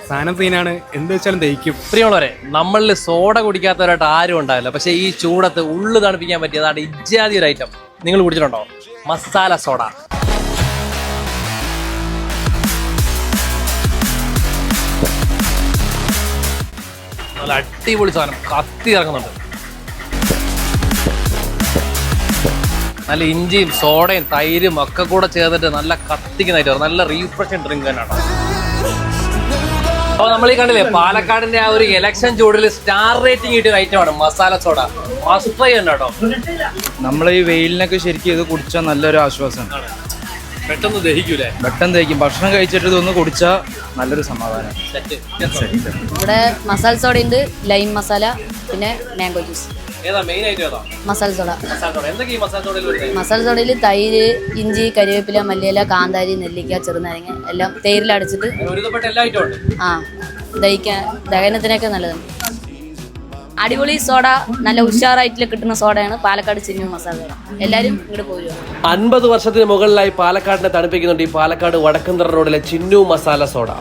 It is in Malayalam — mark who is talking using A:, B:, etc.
A: സാധനം സീനാണ്, എന്ത് വെച്ചാലും ദഹിക്കും.
B: പ്രിയമുള്ളവരെ, നമ്മളിൽ സോഡ കുടിക്കാത്തവരായിട്ട് ആരും ഉണ്ടാവില്ല. പക്ഷെ ഈ ചൂടത്ത് ഉള്ളു തണുപ്പിക്കാൻ പറ്റിയതാണ് ഇജ്ജാതി ഒരു ഐറ്റം. നിങ്ങൾ കുടിച്ചിട്ടുണ്ടോ? മസാല സോഡ. നല്ല അടിപൊളി സാധനം, കത്തി ഇറങ്ങുന്നുണ്ട്. നല്ല ഇഞ്ചിയും സോഡയും തൈരും ഒക്കെ കൂടെ ചേർന്നിട്ട് നല്ല കത്തിക്കുന്നതായിട്ട് നല്ല റീഫ്രഷിങ് ഡ്രിങ്ക് തന്നെയാണ്. അപ്പോൾ നമ്മൾ ഈ കണ്ടില്ലേ, പാലക്കാടിന്റെ ആ ഒരു ഇലക്ഷൻ ചൂടിൽ സ്റ്റാർ റേറ്റിംഗ് കിട്ടിയ ഐറ്റമാണ് മസാല സോഡ. മസ്റ്റ് ട്രൈ ഉണ്ട് കേട്ടോ.
C: നമ്മൾ ഈ വെയിലിനൊക്കെ ശരിക്കും ഇത് കുടിച്ചാൽ നല്ലൊരു ആശ്വാസമാണ്.
B: പെട്ടെന്ന് ദഹിക്കൂലേ?
C: പെട്ടെന്ന് ദഹിക്കും. ഭക്ഷണം കഴിച്ചിട്ട് ഇതൊന്ന് കുടിച്ചാൽ നല്ലൊരു സമാധാനം.
D: ഇവിടെ മസാല സോഡ ഉണ്ട്, ലൈം മസാല, പിന്നെ മാംഗോ ജ്യൂസ്.
B: ഏതാ മെയിൻ ആയിട്ട്? ഏതാ
D: മസാല സോഡ?
B: എന്തൊക്കെയാ മസാല സോഡയിൽ?
D: മസാല സോഡയിൽ തൈര്, ഇഞ്ചി, കരിവേപ്പില, മല്ലിയില, കാന്താരി, നെല്ലിക്ക, ചെറുനാരങ്ങ എല്ലാം തേരിലടച്ചിട്ട് ആ ദഹനത്തിനൊക്കെ നല്ലതാണ്. അടിപൊളി സോഡ, നല്ല ഉഷാറായിട്ട് കിട്ടുന്ന സോഡയാണ് പാലക്കാട് ചിന്നു മസാല സോഡ. എല്ലാവരും ഇങ്ങോട്ട് പോരുക.
B: 50 വർഷത്തിന് മുകളിലായി പാലക്കാടിനെ തണുപ്പിക്കുന്നുണ്ട് ഈ പാലക്കാട് വടക്കുംതറ റോഡിലെ ചിന്നു മസാല സോഡ.